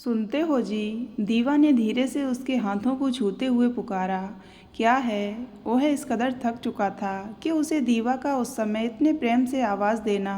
सुनते हो जी। दीवा ने धीरे से उसके हाथों को छूते हुए पुकारा। क्या है? वह इस कदर थक चुका था कि उसे दीवा का उस समय इतने प्रेम से आवाज़ देना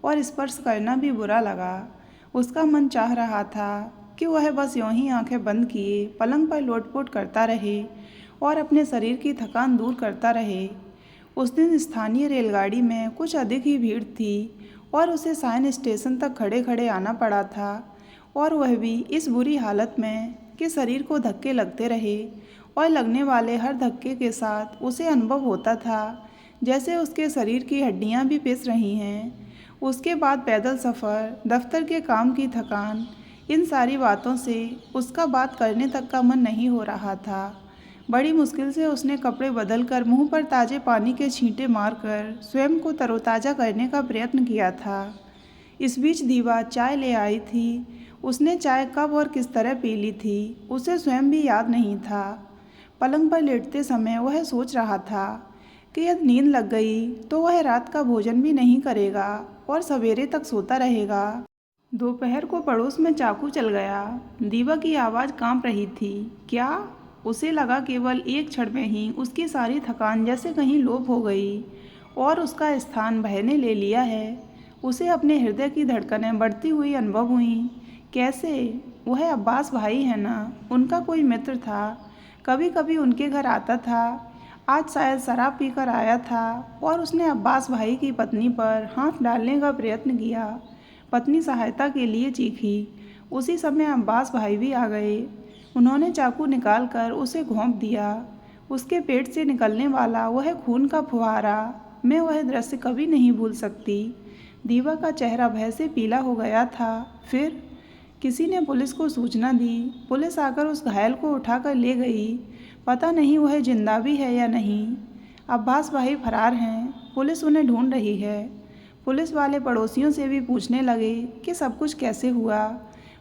और स्पर्श करना भी बुरा लगा। उसका मन चाह रहा था कि वह बस यूं ही आंखें बंद किए पलंग पर लोटपोट करता रहे और अपने शरीर की थकान दूर करता रहे। उस दिन स्थानीय रेलगाड़ी में कुछ अधिक ही भीड़ थी और उसे सायन स्टेशन तक खड़े खड़े आना पड़ा था, और वह भी इस बुरी हालत में कि शरीर को धक्के लगते रहे और लगने वाले हर धक्के के साथ उसे अनुभव होता था जैसे उसके शरीर की हड्डियां भी पिस रही हैं। उसके बाद पैदल सफ़र, दफ्तर के काम की थकान, इन सारी बातों से उसका बात करने तक का मन नहीं हो रहा था। बड़ी मुश्किल से उसने कपड़े बदलकर मुंह पर ताज़े पानी के छींटे मारकर स्वयं को तरोताज़ा करने का प्रयत्न किया था। इस बीच दीवा चाय ले आई थी। उसने चाय कब और किस तरह पी ली थी उसे स्वयं भी याद नहीं था। पलंग पर लेटते समय वह सोच रहा था कि यदि नींद लग गई तो वह रात का भोजन भी नहीं करेगा और सवेरे तक सोता रहेगा। दोपहर को पड़ोस में चाकू चल गया। दीवा की आवाज़ कांप रही थी। क्या? उसे लगा केवल एक क्षण में ही उसकी सारी थकान जैसे कहीं लोप हो गई और उसका स्थान बहने ले लिया है। उसे अपने हृदय की धड़कनें बढ़ती हुई अनुभव हुई। कैसे? वह अब्बास भाई है ना, उनका कोई मित्र था, कभी कभी उनके घर आता था। आज शायद शराब पीकर आया था और उसने अब्बास भाई की पत्नी पर हाथ डालने का प्रयत्न किया। पत्नी सहायता के लिए चीखी। उसी समय अब्बास भाई भी आ गए। उन्होंने चाकू निकालकर उसे घोंप दिया। उसके पेट से निकलने वाला वह खून का फुहारा, मैं वह दृश्य कभी नहीं भूल सकती। दीवा का चेहरा भय से पीला हो गया था। फिर किसी ने पुलिस को सूचना दी। पुलिस आकर उस घायल को उठाकर ले गई। पता नहीं वह जिंदा भी है या नहीं। अब्बास भाई फरार हैं, पुलिस उन्हें ढूंढ रही है। पुलिस वाले पड़ोसियों से भी पूछने लगे कि सब कुछ कैसे हुआ।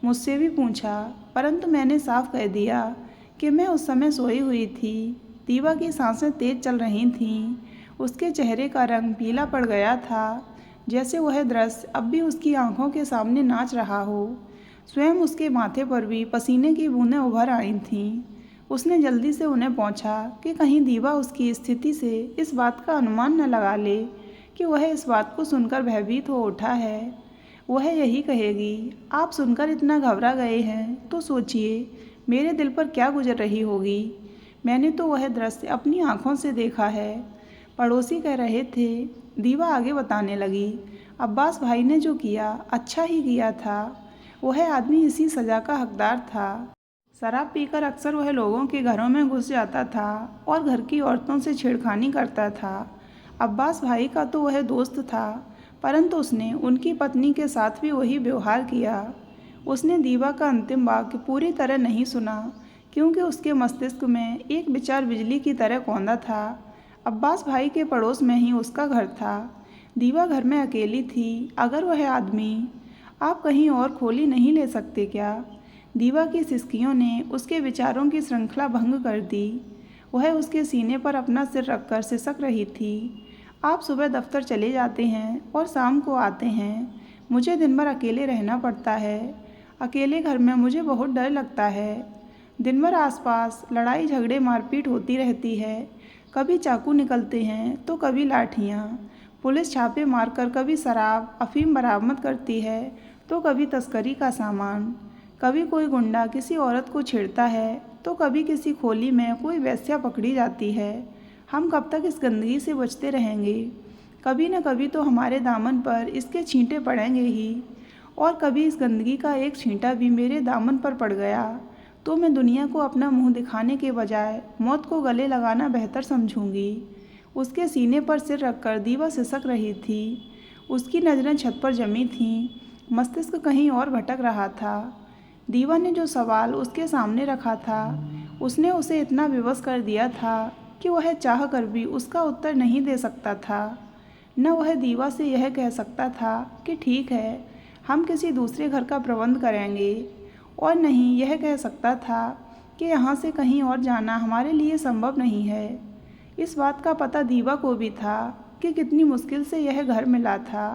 मुझसे भी पूछा, परंतु मैंने साफ कह दिया कि मैं उस समय सोई हुई थी। दीवा की सांसें तेज चल रही थीं। उसके चेहरे का रंग पीला पड़ गया था, जैसे वह दृश्य अब भी उसकी आंखों के सामने नाच रहा हो। स्वयं उसके माथे पर भी पसीने की बूंदें उभर आई थीं। उसने जल्दी से उन्हें पूछा कि कहीं दीवा उसकी स्थिति से इस बात का अनुमान न लगा ले कि वह इस बात को सुनकर भयभीत हो उठा है। वह यही कहेगी, आप सुनकर इतना घबरा गए हैं तो सोचिए मेरे दिल पर क्या गुजर रही होगी। मैंने तो वह दृश्य अपनी आँखों से देखा है। पड़ोसी कह रहे थे। दीवा आगे बताने लगी, अब्बास भाई ने जो किया अच्छा ही किया था। वह आदमी इसी सज़ा का हकदार था। शराब पीकर अक्सर वह लोगों के घरों में घुस जाता था और घर की औरतों से छेड़खानी करता था। अब्बास भाई का तो वह दोस्त था, परंतु उसने उनकी पत्नी के साथ भी वही व्यवहार किया। उसने दीवा का अंतिम वाक्य पूरी तरह नहीं सुना, क्योंकि उसके मस्तिष्क में एक विचार बिजली की तरह कौंधा था। अब्बास भाई के पड़ोस में ही उसका घर था। दीवा घर में अकेली थी। अगर वह आदमी, आप कहीं और खोली नहीं ले सकते क्या? दीवा की सिसकियों ने उसके विचारों की श्रृंखला भंग कर दी। वह उसके सीने पर अपना सिर रखकर सिसक रही थी। आप सुबह दफ्तर चले जाते हैं और शाम को आते हैं। मुझे दिन भर अकेले रहना पड़ता है। अकेले घर में मुझे बहुत डर लगता है। दिन भर आसपास लड़ाई झगड़े मारपीट होती रहती है। कभी चाकू निकलते हैं तो कभी लाठियाँ। पुलिस छापे मारकर कभी शराब अफीम बरामद करती है तो कभी तस्करी का सामान। कभी कोई गुंडा किसी औरत को छेड़ता है तो कभी किसी खोली में कोई वेश्या पकड़ी जाती है। हम कब तक इस गंदगी से बचते रहेंगे? कभी न कभी तो हमारे दामन पर इसके छींटे पड़ेंगे ही, और कभी इस गंदगी का एक छींटा भी मेरे दामन पर पड़ गया तो मैं दुनिया को अपना मुंह दिखाने के बजाय मौत को गले लगाना बेहतर समझूंगी। उसके सीने पर सिर रखकर दीवा सिसक रही थी। उसकी नज़रें छत पर जमी थीं। मस्तिष्क कहीं और भटक रहा था। दीवा ने जो सवाल उसके सामने रखा था, उसने उसे इतना विवश कर दिया था कि वह चाह कर भी उसका उत्तर नहीं दे सकता था। न वह दीवा से यह कह सकता था कि ठीक है, हम किसी दूसरे घर का प्रबंध करेंगे, और नहीं यह कह सकता था कि यहाँ से कहीं और जाना हमारे लिए संभव नहीं है। इस बात का पता दीवा को भी था कि कितनी मुश्किल से यह घर मिला था।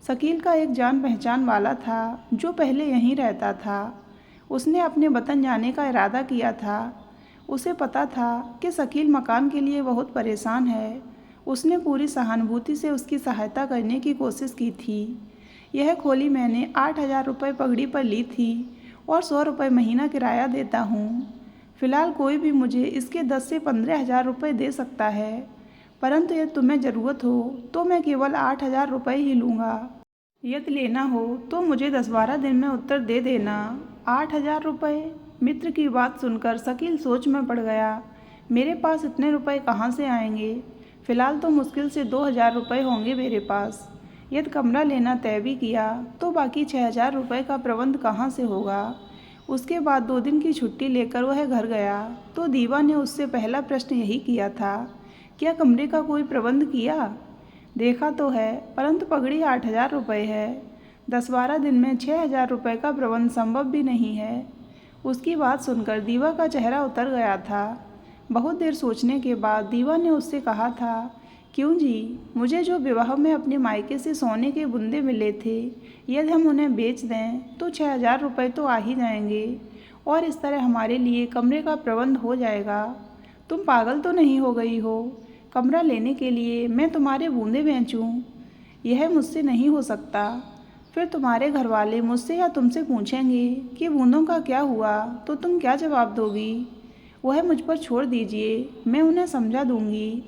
शकील का एक जान पहचान वाला था जो पहले यहीं रहता था। उसने अपने वतन जाने का इरादा किया था। उसे पता था कि शकील मकान के लिए बहुत परेशान है। उसने पूरी सहानुभूति से उसकी सहायता करने की कोशिश की थी। यह खोली मैंने 8,000 रुपये पगड़ी पर ली थी और 100 रुपये महीना किराया देता हूँ। फिलहाल कोई भी मुझे इसके 10 से 15,000 रुपये दे सकता है, परंतु यदि तुम्हें ज़रूरत हो तो मैं केवल 8,000 रुपये ही लूँगा। यदि लेना हो तो मुझे 10-12 दिन में उत्तर दे देना। 8,000 रुपये? मित्र की बात सुनकर शकील सोच में पड़ गया। मेरे पास इतने रुपए कहाँ से आएंगे? फिलहाल तो मुश्किल से 2,000 रुपये होंगे मेरे पास। यदि कमरा लेना तय भी किया तो बाकी 6,000 रुपये का प्रबंध कहाँ से होगा? उसके बाद 2 दिन की छुट्टी लेकर वह घर गया तो दीवा ने उससे पहला प्रश्न यही किया था, क्या कमरे का कोई प्रबंध किया? देखा तो है, परंतु पगड़ी 8,000 रुपये है। 10-12 दिन में 6,000 रुपये का प्रबंध संभव भी नहीं है। उसकी बात सुनकर दीवा का चेहरा उतर गया था। बहुत देर सोचने के बाद दीवा ने उससे कहा था, क्यों जी, मुझे जो विवाह में अपने मायके से सोने के बुंदे मिले थे, यदि हम उन्हें बेच दें तो 6,000 रुपये तो आ ही जाएंगे और इस तरह हमारे लिए कमरे का प्रबंध हो जाएगा। तुम पागल तो नहीं हो गई हो? कमरा लेने के लिए मैं तुम्हारे बूंदे बेचूं? यह मुझसे नहीं हो सकता। फिर तुम्हारे घर वाले मुझसे या तुमसे पूछेंगे कि बूंदों का क्या हुआ, तो तुम क्या जवाब दोगी? वह मुझ पर छोड़ दीजिए, मैं उन्हें समझा दूंगी।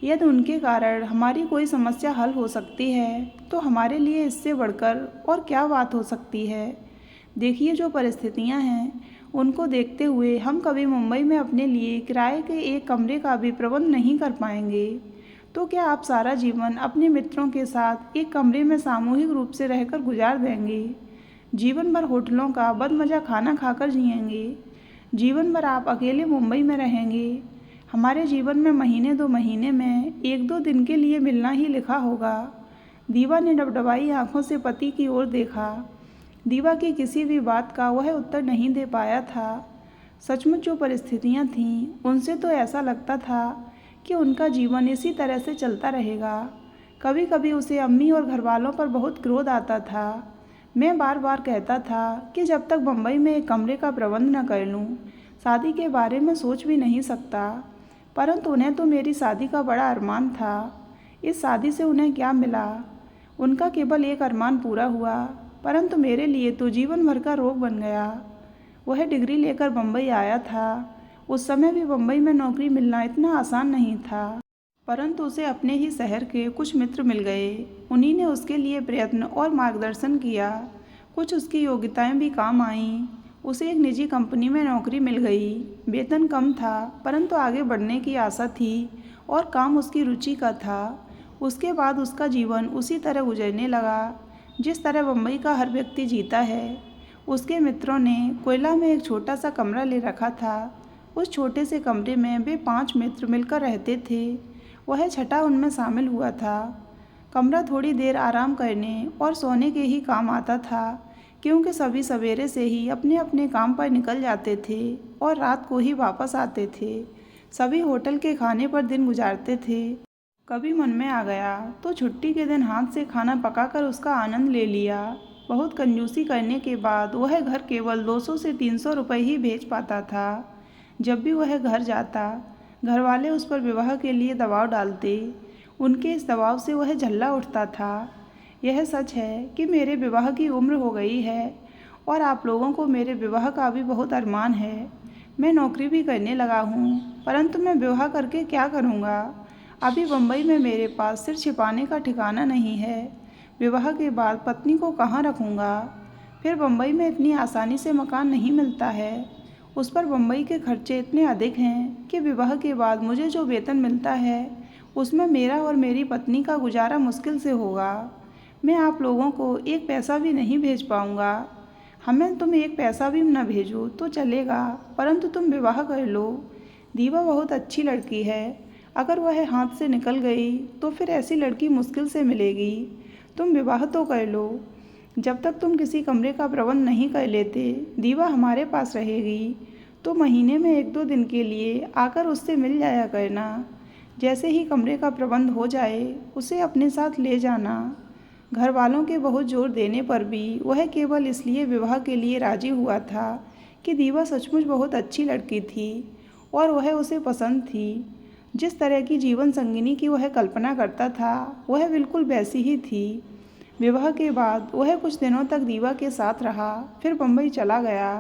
यदि उनके कारण हमारी कोई समस्या हल हो सकती है तो हमारे लिए इससे बढ़कर और क्या बात हो सकती है। देखिए, जो परिस्थितियां हैं उनको देखते हुए हम कभी मुंबई में अपने लिए किराए के एक कमरे का भी प्रबंध नहीं कर पाएंगे। तो क्या आप सारा जीवन अपने मित्रों के साथ एक कमरे में सामूहिक रूप से रहकर गुजार देंगे? जीवन भर होटलों का बदमज़ा खाना खाकर जिएंगे? जीवन भर आप अकेले मुंबई में रहेंगे? हमारे जीवन में महीने 2 महीने में 1-2 दिन के लिए मिलना ही लिखा होगा। दीवा ने डबडबाई आंखों से पति की ओर देखा। दीवा की किसी भी बात का वह उत्तर नहीं दे पाया था। सचमुच जो परिस्थितियां थीं उनसे तो ऐसा लगता था कि उनका जीवन इसी तरह से चलता रहेगा। कभी कभी उसे अम्मी और घरवालों पर बहुत क्रोध आता था। मैं बार बार कहता था कि जब तक मुंबई में एक कमरे का प्रबंध न कर लूँ, शादी के बारे में सोच भी नहीं सकता। परंतु उन्हें तो मेरी शादी का बड़ा अरमान था। इस शादी से उन्हें क्या मिला? उनका केवल एक अरमान पूरा हुआ, परंतु मेरे लिए तो जीवन भर का रोग बन गया। वह डिग्री लेकर मुंबई आया था। उस समय भी मुंबई में नौकरी मिलना इतना आसान नहीं था, परंतु उसे अपने ही शहर के कुछ मित्र मिल गए। उन्हीं ने उसके लिए प्रयत्न और मार्गदर्शन किया। कुछ उसकी योग्यताएं भी काम आईं। उसे एक निजी कंपनी में नौकरी मिल गई। वेतन कम था, परंतु आगे बढ़ने की आशा थी और काम उसकी रुचि का था। उसके बाद उसका जीवन उसी तरह गुजरने लगा जिस तरह मुंबई का हर व्यक्ति जीता है। उसके मित्रों ने कोयला में एक छोटा सा कमरा ले रखा था। उस छोटे से कमरे में वे 5 मित्र मिलकर रहते थे। वह छठा उनमें शामिल हुआ था। कमरा थोड़ी देर आराम करने और सोने के ही काम आता था, क्योंकि सभी सवेरे से ही अपने अपने काम पर निकल जाते थे और रात को ही वापस आते थे। सभी होटल के खाने पर दिन गुजारते थे। कभी मन में आ गया तो छुट्टी के दिन हाथ से खाना पकाकर उसका आनंद ले लिया। बहुत कंजूसी करने के बाद वह घर केवल 200 से 300 रुपये ही भेज पाता था। जब भी वह घर जाता, घर वाले उस पर विवाह के लिए दबाव डालते। उनके इस दबाव से वह झल्ला उठता था। यह सच है कि मेरे विवाह की उम्र हो गई है और आप लोगों को मेरे विवाह का भी बहुत अरमान है। मैं नौकरी भी करने लगा हूँ, परंतु मैं विवाह करके क्या करूँगा? अभी मुंबई में मेरे पास सिर छिपाने का ठिकाना नहीं है। विवाह के बाद पत्नी को कहाँ रखूँगा? फिर मुंबई में इतनी आसानी से मकान नहीं मिलता है। उस पर मुंबई के खर्चे इतने अधिक हैं कि विवाह के बाद मुझे जो वेतन मिलता है उसमें मेरा और मेरी पत्नी का गुजारा मुश्किल से होगा। मैं आप लोगों को एक पैसा भी नहीं भेज पाऊँगा। हमें तुम एक पैसा भी न भेजो तो चलेगा, परंतु तुम विवाह कर लो। दीवा बहुत अच्छी लड़की है। अगर वह हाथ से निकल गई तो फिर ऐसी लड़की मुश्किल से मिलेगी। तुम विवाह तो कर लो। जब तक तुम किसी कमरे का प्रबंध नहीं कर लेते, दीवा हमारे पास रहेगी। तो महीने में 1-2 दिन के लिए आकर उससे मिल जाया करना। जैसे ही कमरे का प्रबंध हो जाए उसे अपने साथ ले जाना। घर वालों के बहुत जोर देने पर भी वह केवल इसलिए विवाह के लिए राजी हुआ था कि दीवा सचमुच बहुत अच्छी लड़की थी और वह उसे पसंद थी। जिस तरह की जीवन संगिनी की वह कल्पना करता था वह बिल्कुल वैसी ही थी। विवाह के बाद वह कुछ दिनों तक दीवा के साथ रहा, फिर बम्बई चला गया।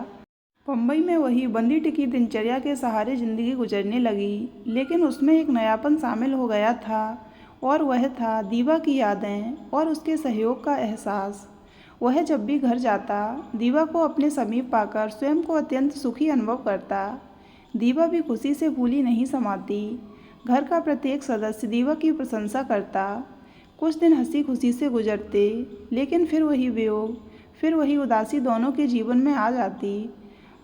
बम्बई में वही बंधी टिकी दिनचर्या के सहारे ज़िंदगी गुजरने लगी, लेकिन उसमें एक नयापन शामिल हो गया था और वह था दीवा की यादें और उसके सहयोग का एहसास। वह जब भी घर जाता दीवा को अपने समीप पाकर स्वयं को अत्यंत सुखी अनुभव करता। दीवा भी खुशी से फूली नहीं समाती। घर का प्रत्येक सदस्य दीवा की प्रशंसा करता। कुछ दिन हंसी खुशी से गुजरते, लेकिन फिर वही वियोग, फिर वही उदासी दोनों के जीवन में आ जाती।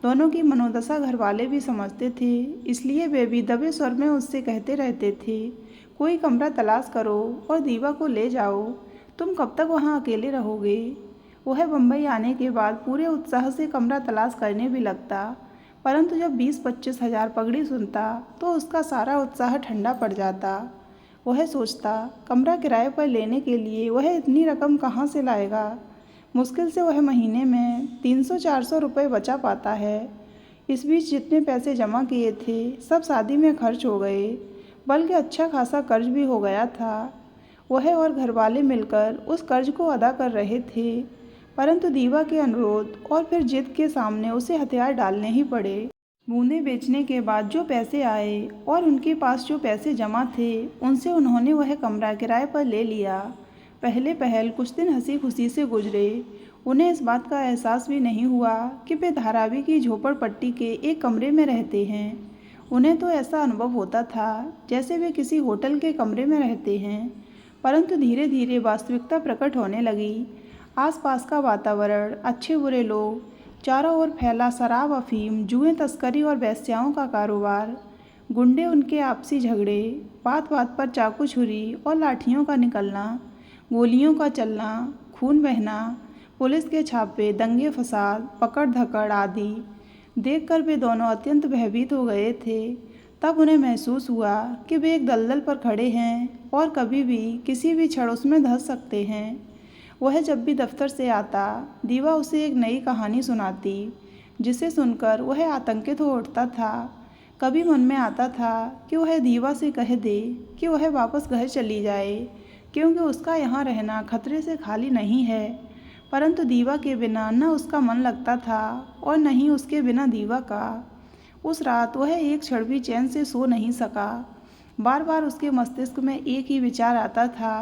दोनों की मनोदशा घर वाले भी समझते थे, इसलिए वे भी दबे स्वर में उससे कहते रहते थे, कोई कमरा तलाश करो और दीवा को ले जाओ, तुम कब तक वहाँ अकेले रहोगे। वह बम्बई आने के बाद पूरे उत्साह से कमरा तलाश करने भी लगता, परंतु जब 20-25 हज़ार पगड़ी सुनता तो उसका सारा उत्साह ठंडा पड़ जाता। वह सोचता, कमरा किराए पर लेने के लिए वह इतनी रकम कहाँ से लाएगा। मुश्किल से वह महीने में 300-400 रुपये बचा पाता है। इस बीच जितने पैसे जमा किए थे सब शादी में खर्च हो गए, बल्कि अच्छा खासा कर्ज भी हो गया था। वह और घरवाले मिलकर उस कर्ज को अदा कर रहे थे, परंतु दीवा के अनुरोध और फिर जिद के सामने उसे हथियार डालने ही पड़े। बूंदें बेचने के बाद जो पैसे आए और उनके पास जो पैसे जमा थे उनसे उन्होंने वह कमरा किराए पर ले लिया। पहले पहल कुछ दिन हंसी खुशी से गुजरे। उन्हें इस बात का एहसास भी नहीं हुआ कि वे धारावी की झोपड़पट्टी के एक कमरे में रहते हैं। उन्हें तो ऐसा अनुभव होता था जैसे वे किसी होटल के कमरे में रहते हैं। परंतु धीरे धीरे वास्तविकता प्रकट होने लगी। आसपास का वातावरण, अच्छे बुरे लोग, चारों ओर फैला शराब, अफीम, जुए, तस्करी और वेश्याओं का कारोबार, गुंडे, उनके आपसी झगड़े, बात बात पर चाकू छुरी और लाठियों का निकलना, गोलियों का चलना, खून बहना, पुलिस के छापे, दंगे फसाद, पकड़ धकड़ आदि देखकर वे दोनों अत्यंत भयभीत हो गए थे। तब उन्हें महसूस हुआ कि वे एक दलदल पर खड़े हैं और कभी भी किसी भी क्षण उसमें धंस सकते हैं। वह जब भी दफ्तर से आता दीवा उसे एक नई कहानी सुनाती, जिसे सुनकर वह आतंकित हो उठता था। कभी मन में आता था कि वह दीवा से कह दे कि वह वापस घर चली जाए, क्योंकि उसका यहाँ रहना खतरे से खाली नहीं है। परंतु दीवा के बिना न उसका मन लगता था और न ही उसके बिना दीवा का। उस रात वह एक क्षण भी चैन से सो नहीं सका। बार बार उसके मस्तिष्क में एक ही विचार आता था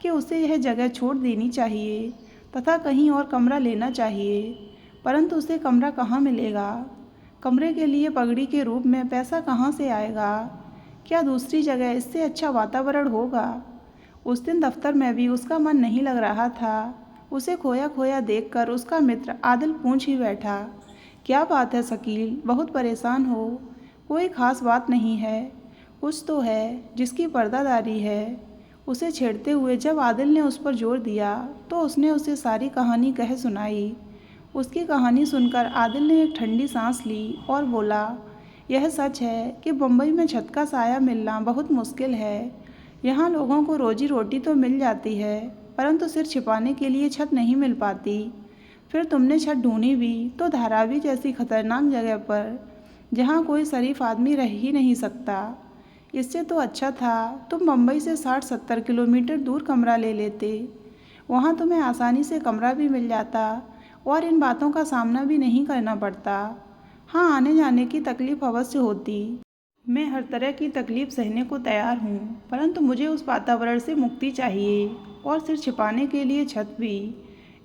कि उसे यह जगह छोड़ देनी चाहिए तथा कहीं और कमरा लेना चाहिए। परंतु उसे कमरा कहाँ मिलेगा? कमरे के लिए पगड़ी के रूप में पैसा कहाँ से आएगा? क्या दूसरी जगह इससे अच्छा वातावरण होगा? उस दिन दफ्तर में भी उसका मन नहीं लग रहा था। उसे खोया खोया देखकर उसका मित्र आदिल पूछ ही बैठा, क्या बात है शकील, बहुत परेशान हो? कोई खास बात नहीं है, कुछ तो है जिसकी पर्दादारी है। उसे छेड़ते हुए जब आदिल ने उस पर जोर दिया तो उसने उसे सारी कहानी कह सुनाई। उसकी कहानी सुनकर आदिल ने एक ठंडी सांस ली और बोला, यह सच है कि बम्बई में छत का साया मिलना बहुत मुश्किल है। यहाँ लोगों को रोजी रोटी तो मिल जाती है, परंतु सिर छिपाने के लिए छत नहीं मिल पाती। फिर तुमने छत ढूंढी भी तो धारावी जैसी खतरनाक जगह पर, जहाँ कोई शरीफ आदमी रह ही नहीं सकता। इससे तो अच्छा था तुम बम्बई से 60-70 किलोमीटर दूर कमरा ले लेते। वहाँ तुम्हें आसानी से कमरा भी मिल जाता और इन बातों का सामना भी नहीं करना पड़ता। हाँ, आने जाने की तकलीफ़ अवश्य होती। मैं हर तरह की तकलीफ़ सहने को तैयार हूँ, परंतु मुझे उस वातावरण से मुक्ति चाहिए और सिर छिपाने के लिए छत भी।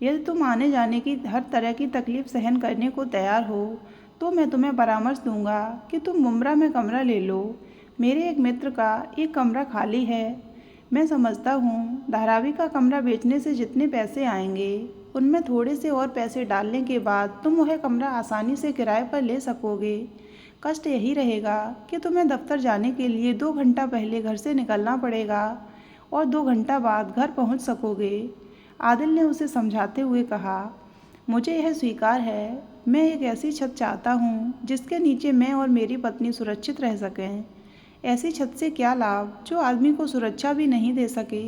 यदि तुम आने जाने की हर तरह की तकलीफ़ सहन करने को तैयार हो तो मैं तुम्हें परामर्श दूंगा कि तुम मुंब्रा में कमरा ले लो। मेरे एक मित्र का एक कमरा खाली है। मैं समझता हूँ धारावी का कमरा बेचने से जितने पैसे आएंगे उनमें थोड़े से और पैसे डालने के बाद तुम वह कमरा आसानी से किराए पर ले सकोगे। कष्ट यही रहेगा कि तुम्हें दफ्तर जाने के लिए 2 घंटा पहले घर से निकलना पड़ेगा और 2 घंटा बाद घर पहुँच सकोगे। आदिल ने उसे समझाते हुए कहा, मुझे यह स्वीकार है, मैं एक ऐसी छत चाहता हूँ जिसके नीचे मैं और मेरी पत्नी सुरक्षित रह सकें। ऐसी छत से क्या लाभ जो आदमी को सुरक्षा भी नहीं दे सके।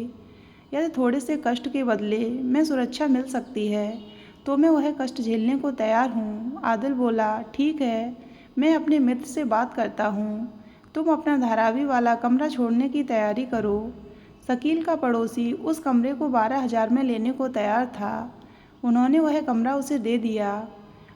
यदि थोड़े से कष्ट के बदले में सुरक्षा मिल सकती है तो मैं वह कष्ट झेलने को तैयार हूँ। आदिल बोला, ठीक है, मैं अपने मित्र से बात करता हूँ। तुम अपना धारावी वाला कमरा छोड़ने की तैयारी करो। शकील का पड़ोसी उस कमरे को 12,000 में लेने को तैयार था। उन्होंने वह कमरा उसे दे दिया।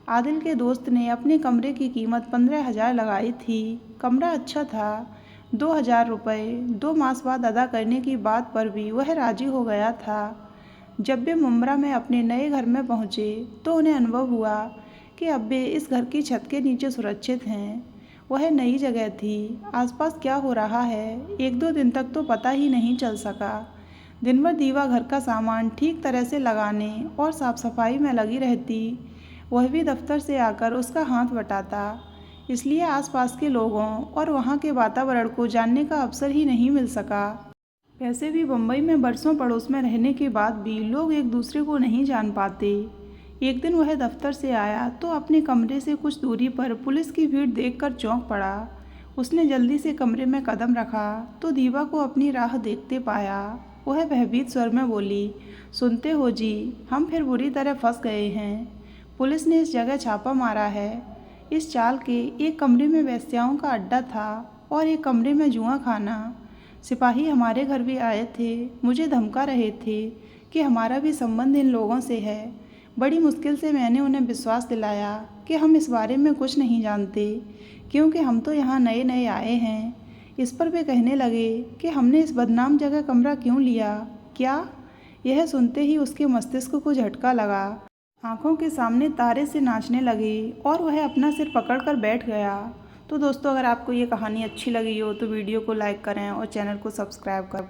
आदिल के दोस्त ने अपने कमरे की कीमत 15,000 लगाई थी। कमरा अच्छा था। 2,000 रुपये 2 मास बाद अदा करने की बात पर भी वह राजी हो गया था। जब वे मुंब्रा में अपने नए घर में पहुँचे तो उन्हें अनुभव हुआ कि अब वे इस घर की छत के नीचे सुरक्षित हैं। वह नई जगह थी। आसपास क्या हो रहा है 1-2 दिन तक तो पता ही नहीं चल सका। दिन भर दीवा घर का सामान ठीक तरह से लगाने और साफ सफाई में लगी रहती। वह भी दफ्तर से आकर उसका हाथ बटाता, इसलिए आसपास के लोगों और वहाँ के वातावरण को जानने का अवसर ही नहीं मिल सका। वैसे भी बम्बई में बरसों पड़ोस में रहने के बाद भी लोग एक दूसरे को नहीं जान पाते। एक दिन वह दफ्तर से आया तो अपने कमरे से कुछ दूरी पर पुलिस की भीड़ देखकर चौंक पड़ा। उसने जल्दी से कमरे में कदम रखा तो दीवा को अपनी राह देखते पाया। वह भयभीत स्वर में बोली, सुनते हो जी, हम फिर बुरी तरह फंस गए हैं। पुलिस ने इस जगह छापा मारा है। इस चाल के एक कमरे में वेश्याओं का अड्डा था और एक कमरे में जुआ खाना। सिपाही हमारे घर भी आए थे, मुझे धमका रहे थे कि हमारा भी संबंध इन लोगों से है। बड़ी मुश्किल से मैंने उन्हें विश्वास दिलाया कि हम इस बारे में कुछ नहीं जानते, क्योंकि हम तो यहाँ नए नए आए हैं। इस पर वे कहने लगे कि हमने इस बदनाम जगह कमरा क्यों लिया। क्या? यह सुनते ही उसके मस्तिष्क को झटका लगा। आंखों के सामने तारे से नाचने लगे और वह अपना सिर पकड़कर बैठ गया। तो दोस्तों, अगर आपको ये कहानी अच्छी लगी हो तो वीडियो को लाइक करें और चैनल को सब्सक्राइब करें।